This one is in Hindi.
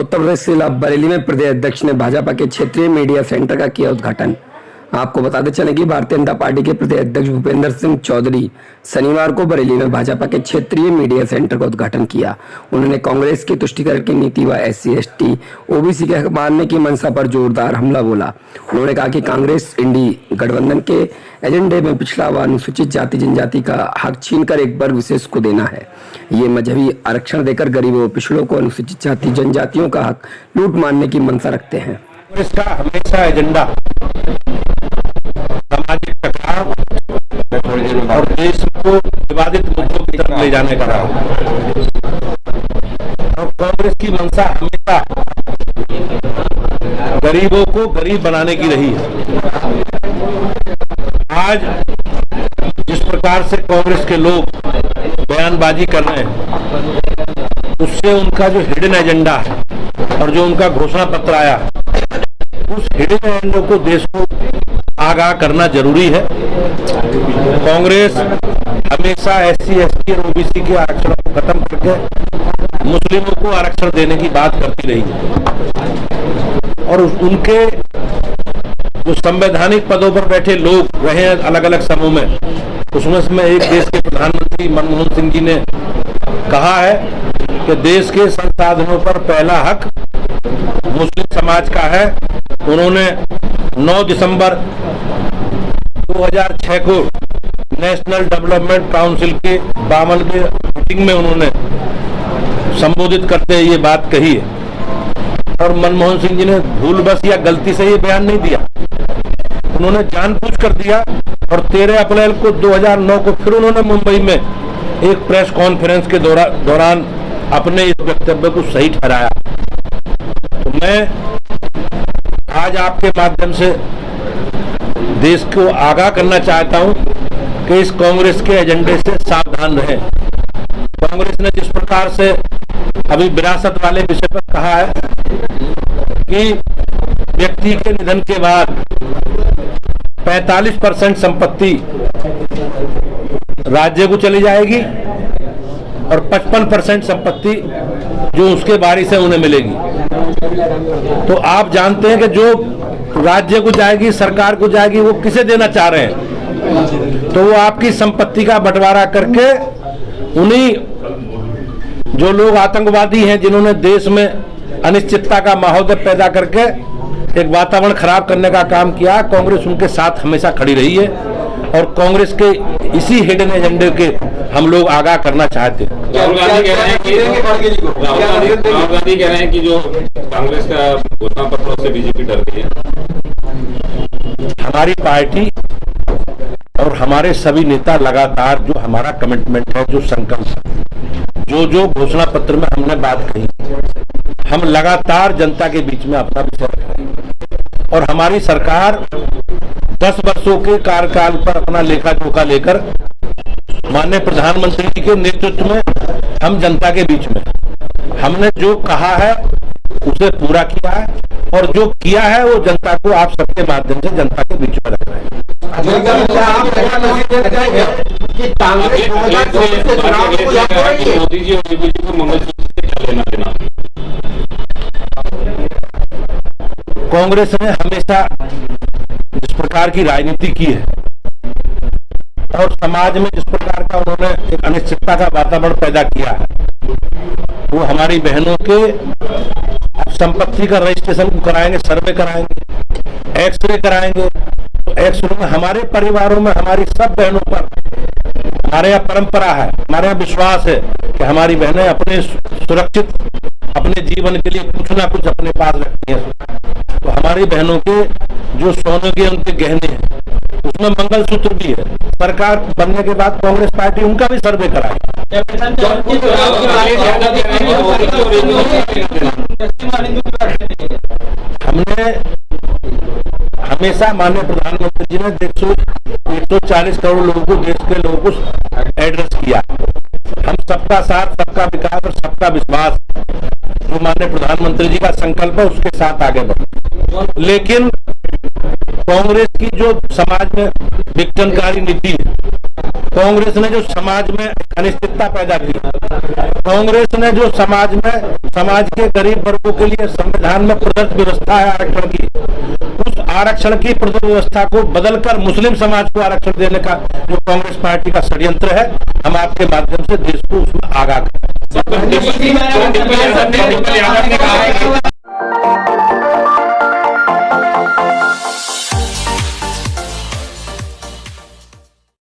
उत्तर प्रदेश जिला बरेली में प्रदेश अध्यक्ष ने भाजपा के क्षेत्रीय मीडिया सेंटर का किया उद्घाटन। आपको बताते चले कि भारतीय जनता पार्टी के प्रदेश अध्यक्ष भूपेंद्र सिंह चौधरी शनिवार को बरेली में भाजपा के क्षेत्रीय मीडिया सेंटर का उद्घाटन किया। उन्होंने कांग्रेस की तुष्टीकरण की नीति व SC/ST OBC के हक मानने की मंशा पर जोरदार हमला बोला। उन्होंने कहा कि कांग्रेस इंडी गठबंधन के एजेंडे में पिछड़ा व अनुसूचित जाति जनजाति का हक छीनकर एक वर्ग विशेष को देना है। ये मजहबी आरक्षण देकर गरीबों पिछड़ों को अनुसूचित जाति जनजातियों का हक लूट मारने की मंशा रखते हैं। इसका हमेशा एजेंडा सामाजिक टकराव और देश को विवादित मुद्दों की तरफ ले जाने का रहा और कांग्रेस की मंशा हमेशा गरीबों को गरीब बनाने की रही है। आज जिस प्रकार से कांग्रेस के लोग बयानबाजी कर रहे हैं, उससे उनका जो हिडन एजेंडा है और जो उनका घोषणा पत्र आया, उस हिडन एजेंडे को देश को आगाह करना जरूरी है। कांग्रेस हमेशा SC/ST और OBC के आरक्षण को खत्म करके मुस्लिमों को आरक्षण देने की बात करती रही है और उनके जो संवैधानिक पदों पर बैठे लोग रहे हैं अलग अलग समूह में, उसमें एक देश के प्रधानमंत्री मनमोहन सिंह जी ने कहा है कि देश के संसाधनों पर पहला हक मुस्लिम समाज का है। उन्होंने 9 दिसंबर 2006 को नेशनल डेवलपमेंट काउंसिल के 52वें मीटिंग में उन्होंने संबोधित करते हुए ये बात कही है और मनमोहन सिंह जी ने भूलवश या गलती से ये बयान नहीं दिया, उन्होंने जानबूझकर दिया और 13 अप्रैल को 2009 को फिर उन्होंने मुंबई में एक प्रेस कॉन्फ्रेंस के दौरान अपने इस वक्तव्य को सही ठहराया। तो मैं आज आपके माध्यम से देश को आगाह करना चाहता हूं कि इस कांग्रेस के एजेंडे से सावधान रहें। कांग्रेस ने जिस प्रकार से अभी विरासत वाले विषय पर कहा है कि व्यक्ति के निधन के बाद 45% संपत्ति राज्य को चली जाएगी और 55% संपत्ति जो उसके वारिस से उन्हें मिलेगी। तो आप जानते हैं कि जो राज्य को जाएगी, सरकार को जाएगी, वो किसे देना चाह रहे हैं? तो वो आपकी संपत्ति का बंटवारा करके उन्हीं जो लोग आतंकवादी हैं, जिन्होंने देश में अनिश्चितता का माहौल पैदा करके एक वातावरण खराब करने का काम किया, कांग्रेस उनके साथ हमेशा खड़ी रही है और कांग्रेस के इसी हिडन एजेंडे के हम लोग आगाह करना चाहते हैं। राहुल गांधी कह रहे हैं कि जो कांग्रेस का घोषणा पत्र उससे बीजेपी डर गई है। हमारी पार्टी और हमारे सभी नेता लगातार जो हमारा कमिटमेंट है, जो संकल्प है, जो घोषणा पत्र में हमने बात कही, हम लगातार जनता के बीच में अपना विषय रख रहे हैं और हमारी सरकार 10 वर्षों के कार्यकाल पर अपना लेखा जोखा लेकर माननीय प्रधानमंत्री जी के नेतृत्व में हम जनता के बीच में हमने जो कहा है उसे पूरा किया है और जो किया है वो जनता को आप सबके माध्यम से जनता के बीच में रख रहे हैं। मोदी जी और योगी जी को मंगलसूत्र से क्या लेना देना? कांग्रेस ने हमेशा जिस प्रकार की राजनीति की है और समाज में जिस प्रकार का उन्होंने एक अनिश्चितता का वातावरण पैदा किया है, वो हमारी बहनों के संपत्ति का रजिस्ट्रेशन कराएंगे, सर्वे कराएंगे, एक्सरे कराएंगे। तो एक्सरे में हमारे परिवारों में हमारी सब बहनों पर हमारे यहाँ परंपरा है, हमारे यहाँ विश्वास है कि हमारी बहनें अपने सुरक्षित अपने जीवन के लिए कुछ ना कुछ अपने पास रखती हैं। तो हमारी बहनों के जो सोने के उनके गहने हैं उसमें मंगलसूत्र भी है। सरकार बनने के बाद कांग्रेस पार्टी उनका भी सर्वे कराएगी। हमने हमेशा माननीय प्रधानमंत्री जी ने 140 करोड़ लोगों को, देश के लोगों को एड्रेस किया। हम सबका साथ, सबका विकास और सबका विश्वास जो माननीय प्रधानमंत्री जी का संकल्प है उसके साथ आगे बढ़े। लेकिन कांग्रेस की जो समाज में विघटनकारी नीति है कांग्रेस ने जो समाज में अनिश्चितता पैदा की, कांग्रेस ने जो समाज के गरीब वर्गों के लिए संविधान में प्रदत्त व्यवस्था है आरक्षण की, उस आरक्षण की प्रदत्त व्यवस्था को बदलकर मुस्लिम समाज को आरक्षण देने का जो कांग्रेस पार्टी का षड्यंत्र है, हम आपके माध्यम से देश को उसमें आगाह करें।